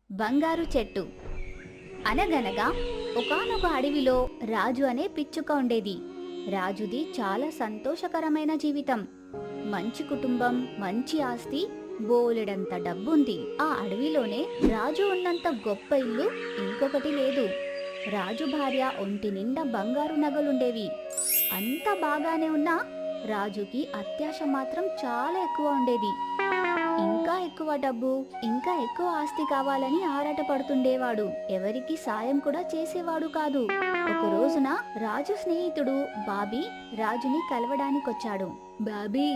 బంగారు చెట్టు. అనగనగా ఒకానొక అడవిలో రాజు అనే పిచ్చుక ఉండేది. రాజుది చాలా సంతోషకరమైన జీవితం. మంచి కుటుంబం, మంచి ఆస్తి, బోలెడంత డబ్బుంది. ఆ అడవిలోనే రాజు ఉన్నంత గొప్ప ఇల్లు ఇంకొకటి లేదు. రాజు భార్య ఒంటి నిండా బంగారు నగలుండేవి. అంత బాగానే ఉన్నా రాజుకి అత్యాశ మాత్రం చాలా ఎక్కువ ఉండేది. ఇంకా ఎక్కువ డబ్బు, ఇంకా ఎక్కువ ఆస్తి కావాలని ఆరాటపడుతుండేవాడు. ఎవరికి సాయం కూడా చేసేవాడు కాదు. ఒక రోజున రాజు స్నేహితుడు బాబీ రాజుని కలవడానికొచ్చాడు. బాబీ,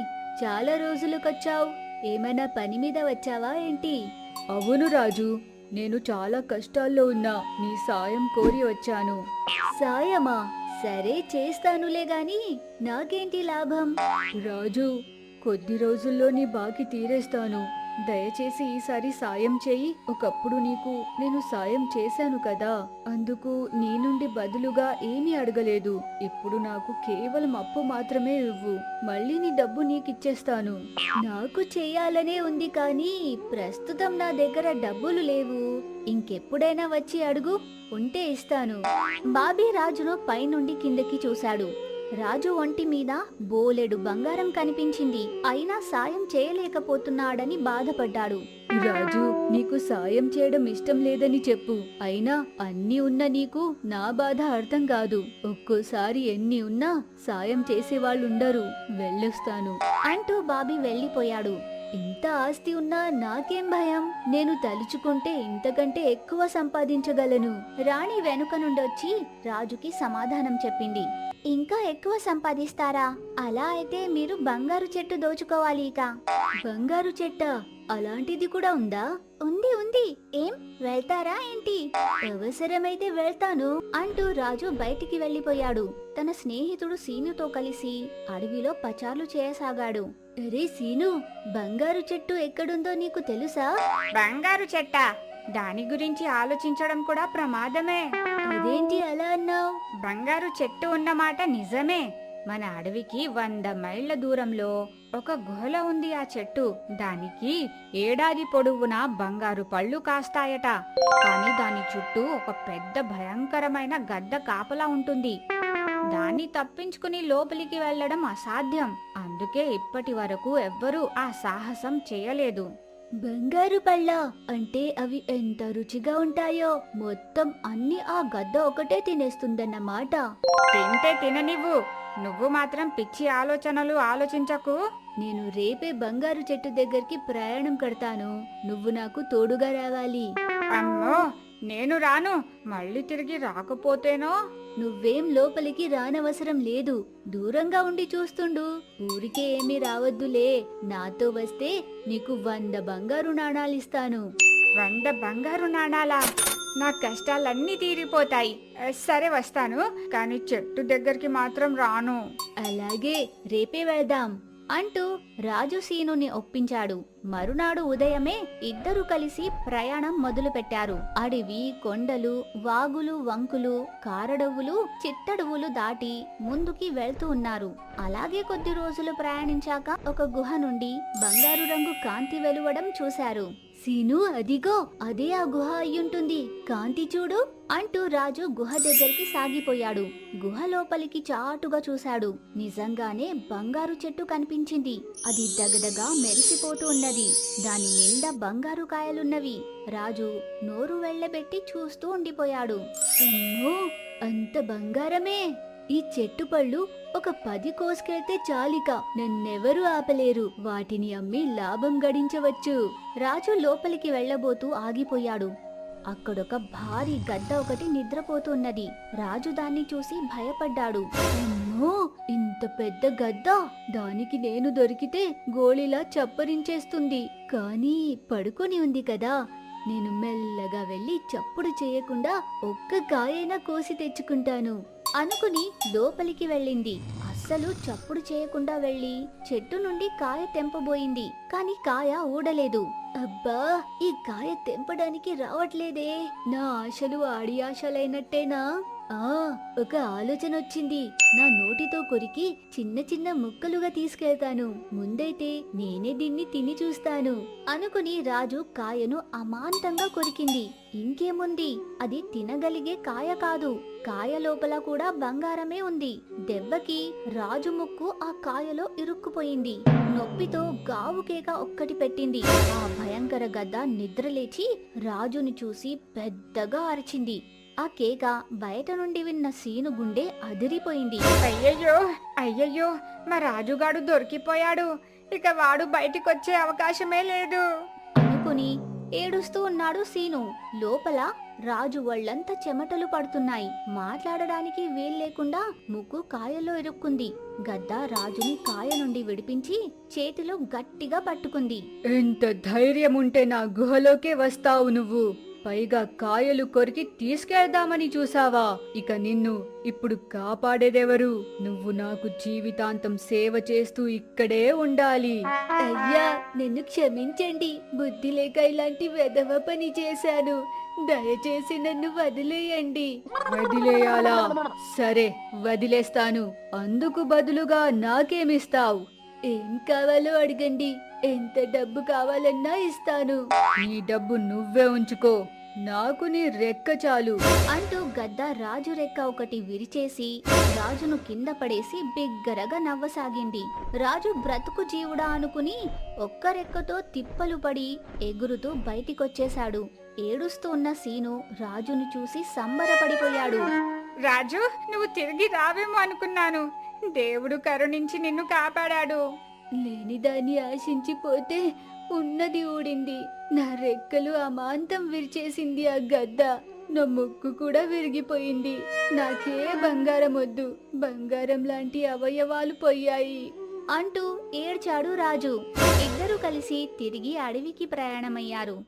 చాలా రోజులకొచ్చావు. ఏమైనా పని మీద వచ్చావా ఏంటి? అవును రాజు, నేను చాలా కష్టాల్లో ఉన్నా. నీ సాయం కోరి వచ్చాను. సాయమా? సరే, చేస్తానులే గాని నాకేంటి లాభం? రాజు, కొద్ది రోజుల్లో నీ బాకీ తీరేస్తాను. దయచేసి ఈసారి సాయం చేయి. ఒకప్పుడు నీకు నేను సాయం చేశాను కదా, అందుకు నీ నుండి బదులుగా ఏమీ అడగలేదు. ఇప్పుడు నాకు కేవలం అప్పు మాత్రమే ఇవ్వు. మళ్ళీ నీ డబ్బు నీకిచ్చేస్తాను. నాకు చెయ్యాలనే ఉంది కానీ ప్రస్తుతం నా దగ్గర డబ్బులు లేవు. ఇంకెప్పుడైనా వచ్చి అడుగు, ఉంటే ఇస్తాను. బాబీ రాజును పైనుండి కిందకి చూశాడు. రాజు ఒంటి మీద బోలెడు బంగారం కనిపించింది. అయినా సాయం చేయలేకపోతున్నాడని బాధపడ్డాడు. రాజు, నీకు సాయం చేయడం ఇష్టం లేదని చెప్పు. అయినా అన్ని ఉన్న నీకు నా బాధ అర్థం కాదు. ఒక్కోసారి ఎన్ని ఉన్నా సాయం చేసేవాళ్ళుండరు. వెళ్ళొస్తాను అంటూ బాబీ వెళ్ళిపోయాడు. ఇంత ఆస్తి ఉన్నా నాకేం భయం? నేను తలుచుకుంటే ఇంతకంటే ఎక్కువ సంపాదించగలను. రాణి వెనుక నుండొచ్చి రాజుకి సమాధానం చెప్పింది. ఇంకా ఎక్కువ సంపాదిస్తారా? అలా అయితే మీరు బంగారు చెట్టు దోచుకోవాలి. ఇక బంగారు చెట్టా? అలాంటిది కూడా ఉందా? ఉంది ఉంది. ఏం, వెళ్తారా ఏంటి? అవసరమైతే వెళ్తాను అంటూ రాజు బయటికి వెళ్లిపోయాడు. తన స్నేహితుడు సీనుతో కలిసి అడవిలో పచార్లు చేయసాగాడు. అరే సీను, బంగారు చెట్టు ఎక్కడుందో నీకు తెలుసా? బంగారు చెట్టా? దాని గురించి ఆలోచించడం కూడా ప్రమాదమే. అదేంటి అలా అన్నావు? బంగారు చెట్టు ఉన్నమాట నిజమే. మన అడవికి 100 మైళ్ళ దూరంలో ఒక గుహలో ఉంది ఆ చెట్టు. దానికి ఏడాది పొడవునా బంగారు పళ్ళు కాస్తాయట. కానీ దాని చుట్టూ ఒక పెద్ద భయంకరమైన గద్ద కాపలా ఉంటుంది. దాన్ని తప్పించుకుని లోపలికి వెళ్లడం అసాధ్యం. అందుకే ఇప్పటి వరకు ఎవ్వరూ ఆ సాహసం చేయలేదు. బంగారు పళ్ళ అంటే అవి ఎంత రుచిగా ఉంటాయో. మొత్తం అన్ని ఆ గద్ద ఒకటే తినేస్తుందన్నమాట. తింటే తిననివ్వు. నువ్వు మాత్రం పిచ్చి ఆలోచనలు ఆలోచించకు. నేను రేపే బంగారు చెట్టు దగ్గరికి ప్రయాణం కడతాను. నువ్వు నాకు తోడుగా రావాలి. అమ్మో, నేను రాను. మళ్ళీ తిరిగి రాకపోతేనో? నువ్వేం లోపలికి రానవసరం లేదు. దూరంగా ఉండి చూస్తుండు. ఊరికే ఏమీ రావద్దులే. నాతో వస్తే నీకు 100 బంగారు నాణాలిస్తాను. 100 బంగారు నాణాలా? నా కష్టాలన్నీ తీరిపోతాయి. సరే, వస్తాను. కానీ చెట్టు దగ్గరికి మాత్రం రాను. అలాగే, రేపే వెళ్దాం అంటూ రాజు సీనుని ఒప్పించాడు. మరునాడు ఉదయమే ఇద్దరు కలిసి ప్రయాణం మొదలుపెట్టారు. అడవి, కొండలు, వాగులు, వంకులు, కారడవులు, చిట్టడవులు దాటి ముందుకి వెళ్తూ ఉన్నారు. అలాగే కొద్ది రోజులు ప్రయాణించాక ఒక గుహ నుండి బంగారు రంగు కాంతి వెలువడం చూశారు. సీను, అదిగో అదే ఆ గుహ అయ్యుంటుంది. కాంతి చూడు అంటూ రాజు గుహ దగ్గరికి సాగిపోయాడు. గుహ లోపలికి చాటుగా చూశాడు. నిజంగానే బంగారు చెట్టు కనిపించింది. అది దగదగా మెరిసిపోతూ ఉన్నది. దాని నిండా బంగారు కాయలున్నవి. రాజు నోరు వెళ్ళబెట్టి చూస్తూ ఉండిపోయాడు. అమ్మో, అంత బంగారమే! ఈ చెట్టు పళ్ళు ఒక 10 కోసుకెళ్తే చాలిక. నన్నెవరూ ఆపలేరు. వాటిని అమ్మి లాభం గడించవచ్చు. రాజు లోపలికి వెళ్లబోతూ ఆగిపోయాడు. అక్కడొక భారీ గద్ద ఒకటి నిద్రపోతున్నది. రాజు దాన్ని చూసి భయపడ్డాడు. అమ్మో, ఇంత పెద్ద గద్ద! దానికి నేను దొరికితే గోళిలా చప్పరించేస్తుంది. కానీ పడుకొని ఉంది కదా. నేను మెల్లగా వెళ్లి చప్పుడు చేయకుండా ఒక్క కాయైనా కోసి తెచ్చుకుంటాను అనుకుని లోపలికి వెళ్ళింది. అస్సలు చప్పుడు చేయకుండా వెళ్లి చెట్టు నుండి కాయ తెంపబోయింది. కాని కాయ ఊడలేదు. అబ్బా, ఈ కాయ తెంపడానికి రావట్లేదే. నా ఆశలు ఆడి ఆశలైనట్టేనా? ఆ ఒక ఆలోచన వచ్చింది. నా నోటితో కొరికి చిన్న చిన్న ముక్కలుగా తీసుకెళ్తాను. ముందైతే నేనే దీన్ని తిని చూస్తాను అనుకుని రాజు కాయను అమాంతంగా కొరికింది. ఇంకేముంది, అది తినగలిగే కాయ కాదు. కాయ లోపల కూడా బంగారమే ఉంది. దెబ్బకి రాజు ముక్కు ఆ కాయలో ఇరుక్కుపోయింది. నొప్పితో గావు కేక ఒక్కటి పెట్టింది. ఆ భయంకర గద్ద నిద్రలేచి రాజుని చూసి పెద్దగా అరిచింది. ఆ కేక బయట నుండి విన్న సీను గుండె అదిరిపోయింది. అయ్యయ్యో అయ్యయ్యో, మా రాజుగాడు దొరికిపోయాడు. ఇక వాడు బయటికొచ్చే అవకాశమే లేదు అనుకుని ఏడుస్తూ ఉన్నాడు సీను. లోపల రాజు ఒళ్ళంతా చెమటలు పడుతున్నాయి. మాట్లాడడానికి వీల్లేకుండా ముక్కు కాయలో ఇరుక్కుంది. గద్ద రాజుని కాయ నుండి విడిపించి చేతిలో గట్టిగా పట్టుకుంది. ఎంత ధైర్యం ఉంటే నా గుహలోకే వస్తావు నువ్వు? పైగా కాయలు కొరికి తీసుకెళ్దామని చూసావా? ఇక నిన్ను ఇప్పుడు కాపాడేదెవరు? నువ్వు నాకు జీవితాంతం సేవ చేస్తూ ఇక్కడే ఉండాలి. అయ్యా, నన్ను క్షమించండి. బుద్ధి లేక ఇలాంటి వెధవ పని చేశాను. దయచేసి నన్ను వదిలేయండి. వదిలేయాలా? సరే, వదిలేస్తాను. అందుకు బదులుగా నాకేమిస్తావు? ఏం కావాలో అడగండి. ఎంత డబ్బు కావాలన్నా ఇస్తాను నీ డబ్బు నువ్వే ఉంచుకో. నాకు నీ రెక్క చాలు అంటూ గద్ద రాజు రెక్క ఒకటి విరిచేసి రాజును కింద పడేసి బిగ్గరగా నవ్వసాగింది. రాజు బ్రతుకు జీవుడా అనుకుని ఒక్క రెక్కతో తిప్పలు పడి ఎగురుతూ బయటికొచ్చేశాడు. ఏడుస్తూ ఉన్న సీను రాజును చూసి సంబరపడిపోయాడు. రాజు, నువ్వు తిరిగి రావేమో అనుకున్నాను. దేవుడు కరుణించి నిన్ను కాపాడాడు. లేనిదాన్ని ఆశించిపోతే ఉన్నది ఊడింది. నా రెక్కలు అమాంతం విరిచేసింది ఆ గద్ద. నా ముక్కు కూడా విరిగిపోయింది. నాకే బంగారం వద్దు, బంగారం లాంటి అవయవాలు పోయాయి అంటూ ఏడ్చాడు రాజు. ఇద్దరూ కలిసి తిరిగి అడవికి ప్రయాణమయ్యారు.